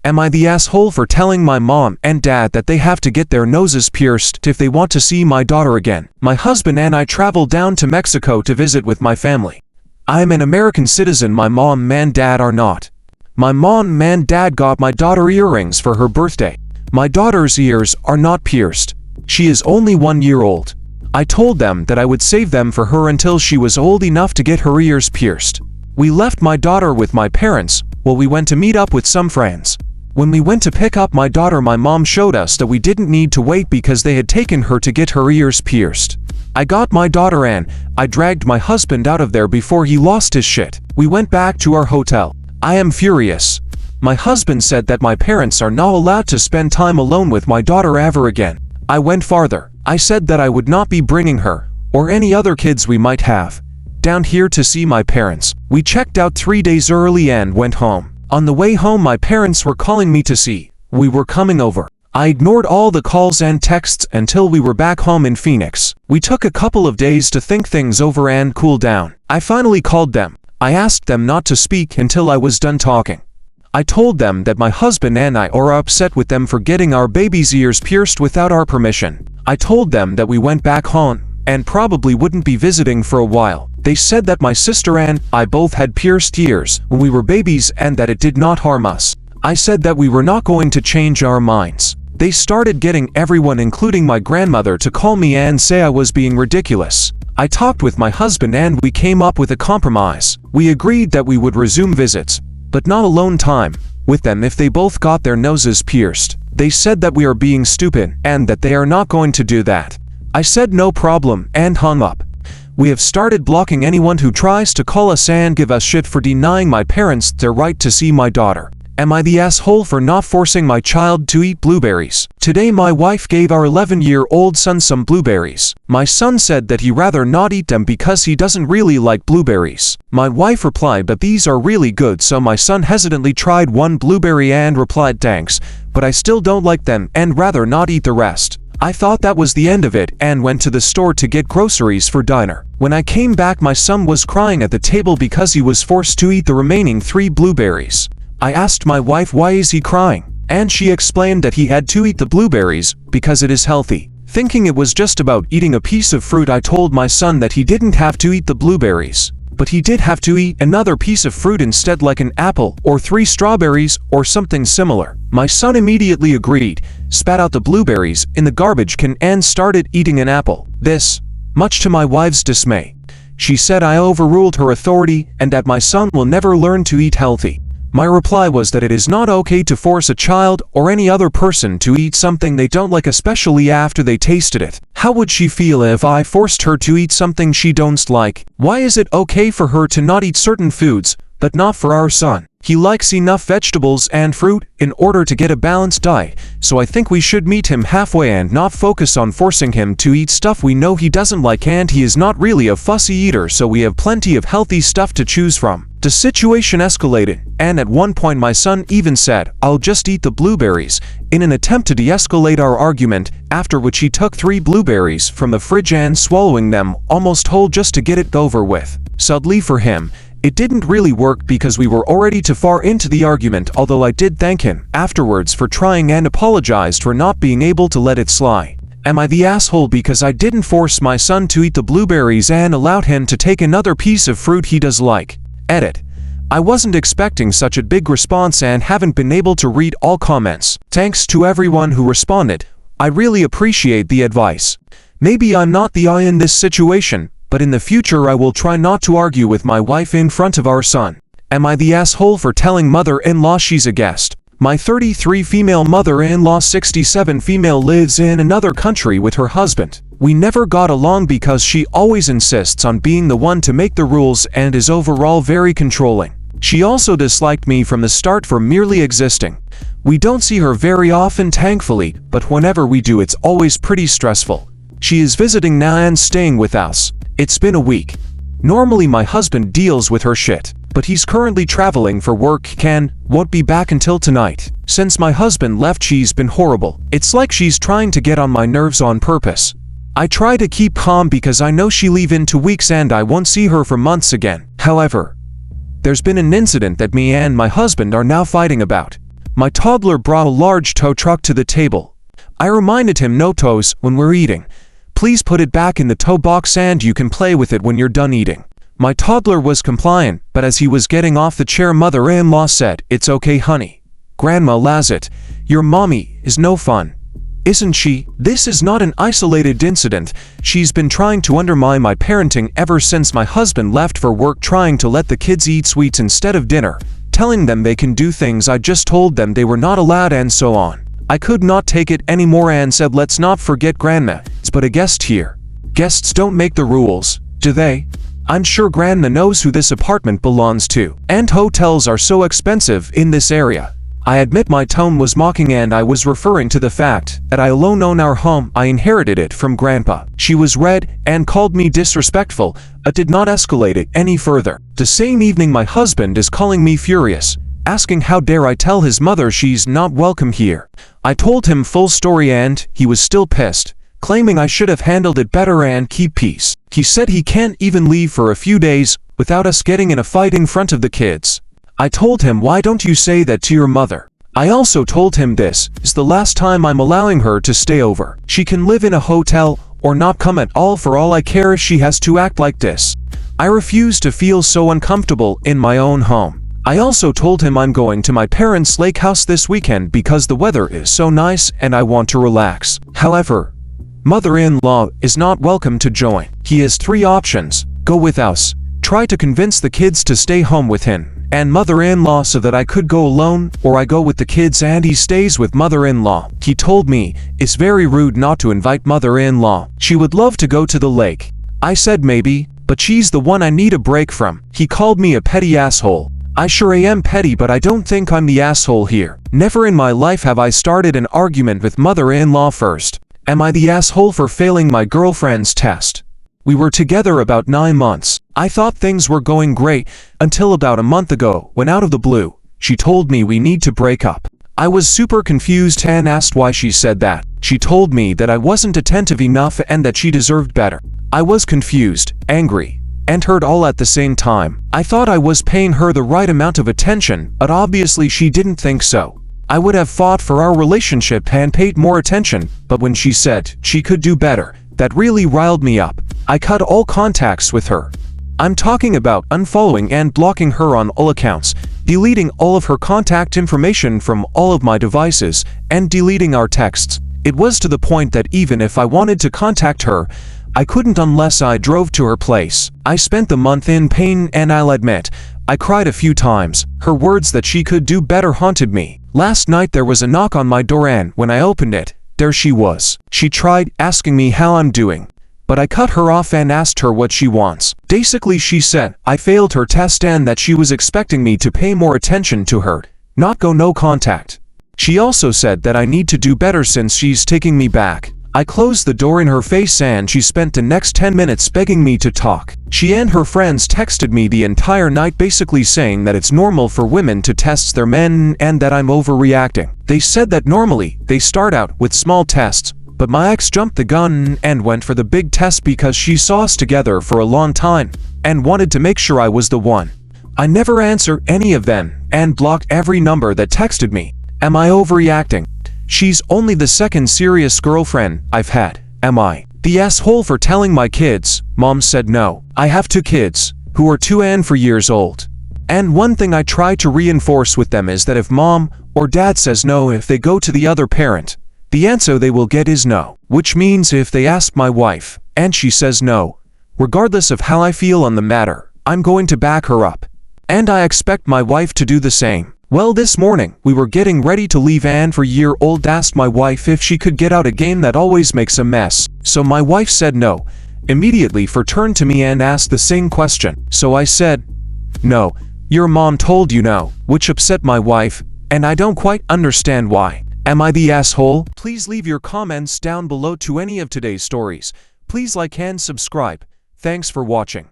Am I the asshole for telling my mom and dad that they have to get their noses pierced if they want to see my daughter again? My husband and I traveled down to Mexico to visit with my family. I am an American citizen, my mom and dad are not. My mom and dad got my daughter earrings for her birthday. My daughter's ears are not pierced. She is only 1 year old. I told them that I would save them for her until she was old enough to get her ears pierced. We left my daughter with my parents while we went to meet up with some friends. When we went to pick up my daughter, my mom showed us that we didn't need to wait because they had taken her to get her ears pierced. I got my daughter and I dragged my husband out of there before he lost his shit. We went back to our hotel. I am furious. My husband said that my parents are not allowed to spend time alone with my daughter ever again. I went farther. I said that I would not be bringing her, or any other kids we might have, down here to see my parents. We checked out 3 days early and went home. On the way home, my parents were calling me to see we were coming over. I ignored all the calls and texts until we were back home in Phoenix. We took a couple of days to think things over and cool down. I finally called them. I asked them not to speak until I was done talking. I told them that my husband and I are upset with them for getting our baby's ears pierced without our permission. I told them that we went back home and probably wouldn't be visiting for a while. They said that my sister and I both had pierced ears when we were babies and that it did not harm us. I said that we were not going to change our minds. They started getting everyone, including my grandmother, to call me and say I was being ridiculous. I talked with my husband and we came up with a compromise. We agreed that we would resume visits, but not alone time with them if they both got their noses pierced. They said that we are being stupid and that they are not going to do that. I said no problem and hung up. We have started blocking anyone who tries to call us and give us shit for denying my parents their right to see my daughter. Am I the asshole for not forcing my child to eat blueberries? Today my wife gave our 11-year-old son some blueberries. My son said that he'd rather not eat them because he doesn't really like blueberries. My wife replied, but these are really good, so my son hesitantly tried one blueberry and replied, thanks, but I still don't like them and rather not eat the rest. I thought that was the end of it and went to the store to get groceries for dinner. When I came back, my son was crying at the table because he was forced to eat the remaining 3 blueberries. I asked my wife, why is he crying? And she explained that he had to eat the blueberries because it is healthy. Thinking it was just about eating a piece of fruit, I told my son that he didn't have to eat the blueberries, but he did have to eat another piece of fruit instead, like an apple or 3 strawberries or something similar. My son immediately agreed, spat out the blueberries in the garbage can and started eating an apple. This, much to my wife's dismay. She said I overruled her authority and that my son will never learn to eat healthy. My reply was that it is not okay to force a child or any other person to eat something they don't like, especially after they tasted it. How would she feel if I forced her to eat something she don't like? Why is it okay for her to not eat certain foods, but not for our son? He likes enough vegetables and fruit in order to get a balanced diet, so I think we should meet him halfway and not focus on forcing him to eat stuff we know he doesn't like, and he is not really a fussy eater, so we have plenty of healthy stuff to choose from. The situation escalated, and at one point my son even said, I'll just eat the blueberries, in an attempt to de-escalate our argument, after which he took 3 blueberries from the fridge and swallowing them almost whole just to get it over with. Sadly for him, it didn't really work because we were already too far into the argument, although I did thank him afterwards for trying and apologized for not being able to let it slide. Am I the asshole because I didn't force my son to eat the blueberries and allowed him to take another piece of fruit he does like? Edit. I wasn't expecting such a big response and haven't been able to read all comments. Thanks to everyone who responded. I really appreciate the advice. Maybe I'm not the eye in this situation, but in the future I will try not to argue with my wife in front of our son. Am I the asshole for telling mother-in-law she's a guest? My 33 female mother-in-law, 67 female, lives in another country with her husband. We never got along because she always insists on being the one to make the rules and is overall very controlling. She also disliked me from the start for merely existing. We don't see her very often, thankfully, but whenever we do it's always pretty stressful. She is visiting now and staying with us. It's been a week. Normally my husband deals with her shit, but he's currently traveling for work, won't be back until tonight. Since my husband left, she's been horrible. It's like she's trying to get on my nerves on purpose. I try to keep calm because I know she'll leave in 2 weeks and I won't see her for months again. However, there's been an incident that me and my husband are now fighting about. My toddler brought a large tow truck to the table. I reminded him no tows when we're eating. Please put it back in the tow box and you can play with it when you're done eating. My toddler was compliant, but as he was getting off the chair, mother-in-law said, "It's okay, honey. Grandma Lazet, your mommy is no fun, isn't she?" This is not an isolated incident. She's been trying to undermine my parenting ever since my husband left for work, trying to let the kids eat sweets instead of dinner, telling them they can do things I just told them they were not allowed, and so on. I could not take it anymore and said, "Let's not forget Grandma is but a guest here. Guests don't make the rules, do they? I'm sure Grandma knows who this apartment belongs to, and hotels are so expensive in this area." I admit my tone was mocking, and I was referring to the fact that I alone own our home. I inherited it from Grandpa. She was red and called me disrespectful, but did not escalate it any further. The same evening my husband is calling me furious, asking how dare I tell his mother she's not welcome here. I told him full story and he was still pissed, claiming I should have handled it better and keep peace. He said he can't even leave for a few days without us getting in a fight in front of the kids. I told him, "Why don't you say that to your mother?" I also told him this is the last time I'm allowing her to stay over. She can live in a hotel or not come at all, for all I care if she has to act like this. I refuse to feel so uncomfortable in my own home. I also told him I'm going to my parents' lake house this weekend because the weather is so nice and I want to relax. However, mother-in-law is not welcome to join. He has three options: go with us, try to convince the kids to stay home with him and mother-in-law so that I could go alone, or I go with the kids and he stays with mother-in-law. He told me it's very rude not to invite mother-in-law. She would love to go to the lake. I said maybe, but she's the one I need a break from. He called me a petty asshole. I sure am petty, but I don't think I'm the asshole here. Never in my life have I started an argument with mother-in-law first. Am I the asshole for failing my girlfriend's test? We were together about 9 months. I thought things were going great until about a month ago, when out of the blue, she told me we need to break up. I was super confused and asked why she said that. She told me that I wasn't attentive enough and that she deserved better. I was confused, angry, and hurt all at the same time. I thought I was paying her the right amount of attention, but obviously she didn't think so. I would have fought for our relationship and paid more attention, but when she said she could do better, that really riled me up. I cut all contacts with her. I'm talking about unfollowing and blocking her on all accounts, deleting all of her contact information from all of my devices, and deleting our texts. It was to the point that even if I wanted to contact her, I couldn't unless I drove to her place. I spent the month in pain, and I'll admit, I cried a few times. Her words that she could do better haunted me. Last night there was a knock on my door, and when I opened it, there she was. She tried asking me how I'm doing, but I cut her off and asked her what she wants. Basically she said I failed her test and that she was expecting me to pay more attention to her, not go no contact. She also said that I need to do better since she's taking me back. I closed the door in her face and she spent the next 10 minutes begging me to talk. She and her friends texted me the entire night basically saying that it's normal for women to test their men and that I'm overreacting. They said that normally they start out with small tests, but my ex jumped the gun and went for the big test because she saw us together for a long time and wanted to make sure I was the one. I never answer any of them and blocked every number that texted me. Am I overreacting? She's only the second serious girlfriend I've had. Am I the asshole for telling my kids? Mom said no. I have 2 kids, who are 2 and 4 years old. And one thing I try to reinforce with them is that if mom or dad says no if they go to the other parent, the answer they will get is no. Which means if they ask my wife, and she says no, regardless of how I feel on the matter, I'm going to back her up. And I expect my wife to do the same. Well, this morning, we were getting ready to leave and 4-year-old asked my wife if she could get out a game that always makes a mess. So my wife said no. Immediately turned to me and asked the same question. So I said, no, your mom told you no, which upset my wife, and I don't quite understand why. Am I the asshole? Please leave your comments down below to any of today's stories. Please like and subscribe. Thanks for watching.